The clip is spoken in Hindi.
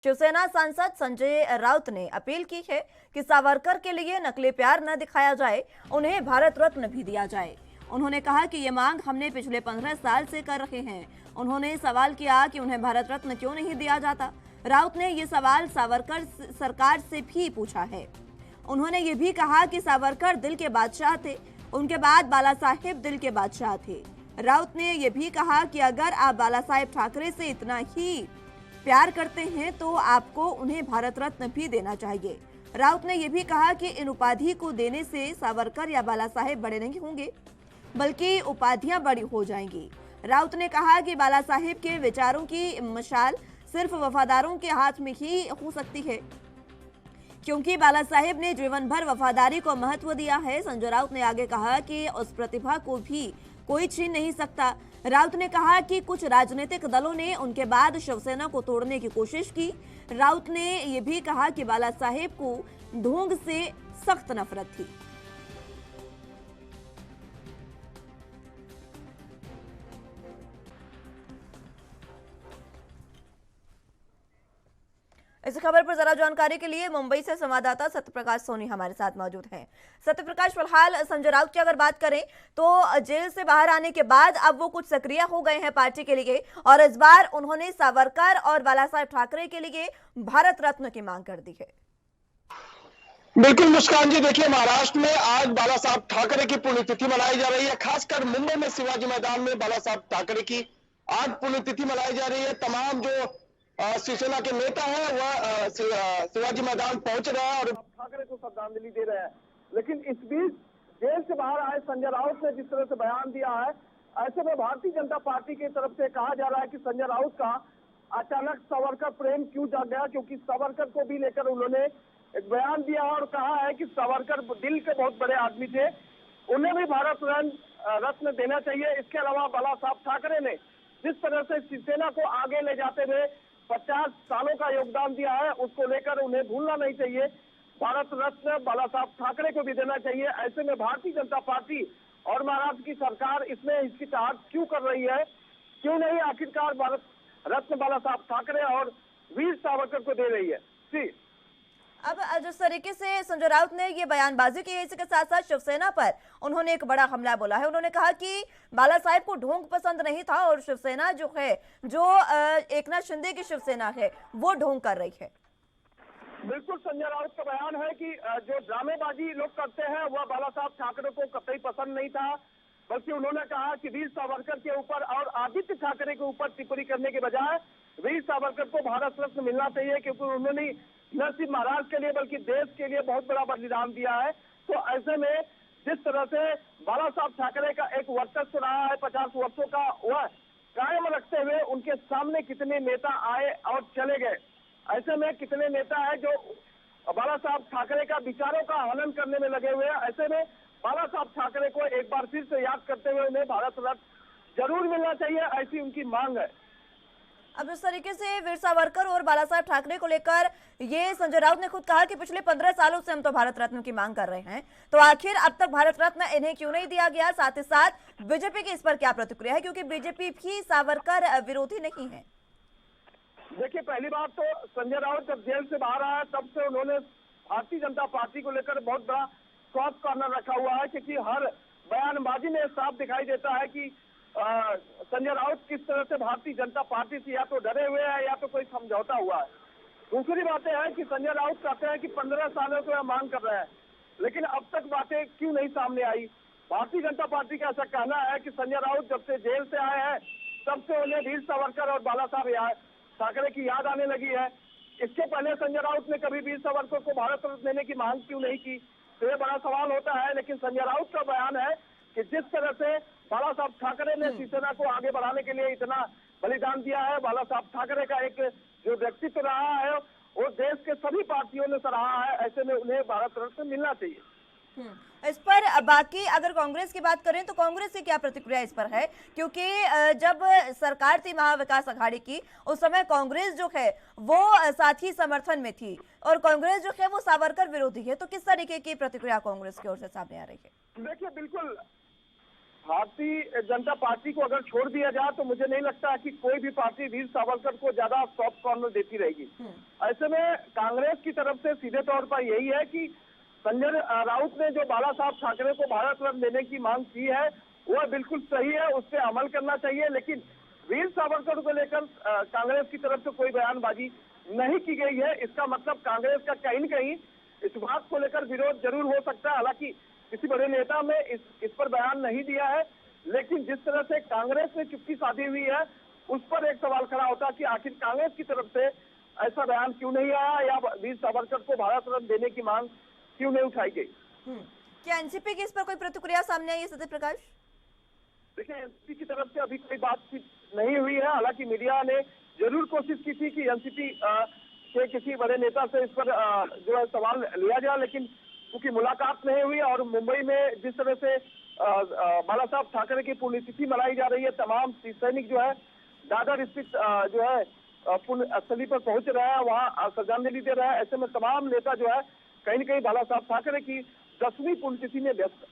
शिवसेना सांसद संजय राउत ने अपील की है कि सावरकर के लिए नकली प्यार न दिखाया जाए, उन्हें भारत रत्न भी दिया जाए। उन्होंने कहा कि ये मांग हमने पिछले 15 साल से कर रहे हैं। उन्होंने सवाल किया कि उन्हें भारत रत्न क्यों नहीं दिया जाता। राउत ने ये सवाल सावरकर सरकार से भी पूछा है। उन्होंने ये भी कहा कि सावरकर दिल के बादशाह थे, उनके बाद बाला साहेब दिल के बादशाह थे। राउत ने यह भी कहा कि अगर आप बाला साहेब ठाकरे से इतना ही प्यार करते हैं तो आपको उन्हें भारत रत्न भी देना चाहिए। राउत ने यह भी कहा कि इन उपाधि को देने से सावरकर या बाला साहेब बड़े नहीं होंगे, बल्कि उपाधियां बड़ी हो जाएंगी। राउत ने कहा कि बाला साहेब के विचारों की मशाल सिर्फ वफादारों के हाथ में ही हो सकती है, क्योंकि बाला साहेब ने जीवन भर वफादारी को महत्व दिया है। संजय राउत ने आगे कहा कि उस प्रतिभा को भी कोई छीन नहीं सकता। राउत ने कहा कि कुछ राजनीतिक दलों ने उनके बाद शिवसेना को तोड़ने की कोशिश की। राउत ने यह भी कहा कि बाला साहेब को ढोंग से सख्त नफरत थी। इस खबर पर जरा जानकारी के लिए मुंबई से संवाददाता सत्यप्रकाश सोनी हमारे साथ मौजूद हैं। सत्यप्रकाश, फिलहाल संजय राउत की अगर बात करें तो जेल से बाहर आने के बाद अब वो कुछ सक्रिय हो गए हैं पार्टी के लिए, और इस बार उन्होंने सावरकर और बाला साहेब ठाकरे के लिए भारत रत्न की मांग कर दी है। बिल्कुल मुस्कान जी, देखिए महाराष्ट्र में आज बाला साहब ठाकरे की पुण्यतिथि मनाई जा रही है। खासकर मुंबई में शिवाजी मैदान में बाला साहब ठाकरे की आज पुण्यतिथि मनाई जा रही है। तमाम जो शिवसेना के नेता हैं वह शिवाजी मैदान पहुंच रहे हैं और ठाकरे को श्रद्धांजलि दे रहे हैं। लेकिन इस बीच जेल से बाहर आए संजय राउत ने जिस तरह से बयान दिया है, ऐसे में भारतीय जनता पार्टी की तरफ से कहा जा रहा है कि संजय राउत का अचानक सावरकर प्रेम क्यों जाग गया, क्योंकि सावरकर को भी लेकर उन्होंने एक बयान दिया और कहा है कि सावरकर दिल के बहुत बड़े आदमी थे, उन्हें भी भारत रत्न देना चाहिए। इसके अलावा बाला साहब ठाकरे ने जिस तरह से शिवसेना को आगे ले जाते हुए 50 सालों का योगदान दिया है, उसको लेकर उन्हें भूलना नहीं चाहिए। भारत रत्न बाला साहब ठाकरे को भी देना चाहिए। ऐसे में भारतीय जनता पार्टी और महाराष्ट्र की सरकार इसमें हिचकिचाहट क्यों कर रही है? क्यों नहीं आखिरकार भारत रत्न बाला साहब ठाकरे और वीर सावरकर को दे रही है? जी, अब जिस तरीके से संजय राउत ने ये बयानबाजी की है, इसके साथ साथ शिवसेना पर उन्होंने एक बड़ा हमला बोला है। उन्होंने कहा कि बाला साहेब को ढोंग पसंद नहीं था और शिवसेना जो है, जो एकनाथ शिंदे की शिवसेना है, वो ढोंग कर रही है। बिल्कुल संजय राउत का बयान है कि जो ड्रामेबाजी लोग करते हैं वह बाला साहब ठाकरे को कतई पसंद नहीं था, बल्कि उन्होंने कहा कि वीर सावरकर के ऊपर और आदित्य ठाकरे के ऊपर टिप्पणी करने के बजाय वीर सावरकर को भारत रत्न मिलना चाहिए, क्योंकि उन्होंने न सिर्फ महाराष्ट्र के लिए बल्कि देश के लिए बहुत बड़ा बलिदान दिया है। तो ऐसे में जिस तरह से बाला साहब ठाकरे का एक वर्चस्व रहा है 50 वर्षों का, वह कायम रखते हुए उनके सामने कितने नेता आए और चले गए। ऐसे में कितने नेता है जो बाला साहब ठाकरे का विचारों का हनन करने में लगे हुए हैं। ऐसे में बाला साहब ठाकरे को एक बार फिर से याद करते हुए उन्हें भारत रत्न जरूर मिलना चाहिए, ऐसी उनकी मांग है। अब इस तरीके से वीर सावरकर और बाला साहेब ठाकरे को लेकर ये संजय राउत ने खुद कहा कि पिछले 15 सालों से हम तो भारत रत्न की मांग कर रहे हैं, तो आखिर अब तक भारत रत्न इन्हें क्यों नहीं दिया गया? साथ ही साथ बीजेपी की इस पर क्या प्रतिक्रिया है, क्योंकि बीजेपी भी सावरकर विरोधी नहीं है? देखिए, पहली बात तो संजय राउत जब जेल से बाहर आया तब से उन्होंने भारतीय जनता पार्टी को लेकर बहुत बड़ा सॉफ्ट कॉर्नर रखा हुआ है, क्योंकि हर बयानबाजी में साफ दिखाई देता है कि संजय राउत किस तरह से भारतीय जनता पार्टी से या तो डरे हुए हैं या तो कोई समझौता हुआ है। दूसरी बातें हैं कि संजय राउत कहते हैं कि 15 सालों से मांग कर रहे हैं, लेकिन अब तक बातें क्यों नहीं सामने आई? भारतीय जनता पार्टी का ऐसा कहना है कि संजय राउत जब से जेल से आए हैं तब से उन्हें वीर सावरकर और बाला साहब ठाकरे की याद आने लगी है। इसके पहले संजय राउत ने कभी वीर सावरकर को भारत रत्न देने की मांग क्यों नहीं की? तो ये बड़ा सवाल होता है। लेकिन संजय राउत का बयान है कि जिस तरह से बाला साहब ठाकरे ने शिवसेना को आगे बढ़ाने के लिए इतना बलिदान दिया है, बाला साहब ठाकरे का एक जो व्यक्तित्व रहा है वो देश के सभी पार्टियों ने सराहा है। ऐसे में उन्हें भारत रत्न मिलना चाहिए। इस पर बाकी अगर कांग्रेस की बात करें तो कांग्रेस की क्या प्रतिक्रिया इस पर है? क्योंकि जब सरकार थी महाविकास अघाड़ी की, उस समय कांग्रेस जो है वो साथी समर्थन में थी और कांग्रेस जो है वो सावरकर विरोधी है, तो किस तरीके की प्रतिक्रिया कांग्रेस की ओर से सामने आ रही है? देखिए, बिल्कुल भारतीय जनता पार्टी को अगर छोड़ दिया जाए तो मुझे नहीं लगता कि कोई भी पार्टी वीर सावरकर को ज्यादा सॉफ्ट कॉर्नर देती रहेगी। ऐसे में कांग्रेस की तरफ से सीधे तौर पर यही है कि संजय राउत ने जो बाला साहब ठाकरे को भारत रत्न देने की मांग की है वह बिल्कुल सही है, उस पर अमल करना चाहिए। लेकिन वीर सावरकर को लेकर कांग्रेस की तरफ से कोई बयानबाजी नहीं की गई है। इसका मतलब कांग्रेस का कहीं न कहीं इस बात को लेकर विरोध जरूर हो सकता है। हालांकि किसी बड़े नेता ने इस पर बयान नहीं दिया है, लेकिन जिस तरह से कांग्रेस ने चुप्पी साधी हुई है उस पर एक सवाल खड़ा होता है कि आखिर कांग्रेस की तरफ से ऐसा बयान क्यों नहीं आया या वीर सावरकर को भारत रत्न देने की मांग क्यों नहीं उठाई गई। क्या एनसीपी की इस पर कोई प्रतिक्रिया सामने आई है सत्य प्रकाश? देखिए, एनसीपी की तरफ से अभी कोई बातचीत नहीं हुई है। हालांकि मीडिया ने जरूर कोशिश की थी कि एनसीपी के किसी बड़े नेता से इस पर जो है सवाल लिया जाए, लेकिन क्योंकि मुलाकात नहीं हुई और मुंबई में जिस तरह से बाला साहब ठाकरे की पुण्यतिथि मनाई जा रही है, तमाम सैनिक जो है दादर स्थित जो है पुण्य स्थली पर पहुंच रहे हैं, वहाँ श्रद्धांजलि दे रहे हैं। ऐसे में तमाम नेता जो है कहीं न कहीं बाला साहब ठाकरे की 10वीं पुण्यतिथि में व्यस्त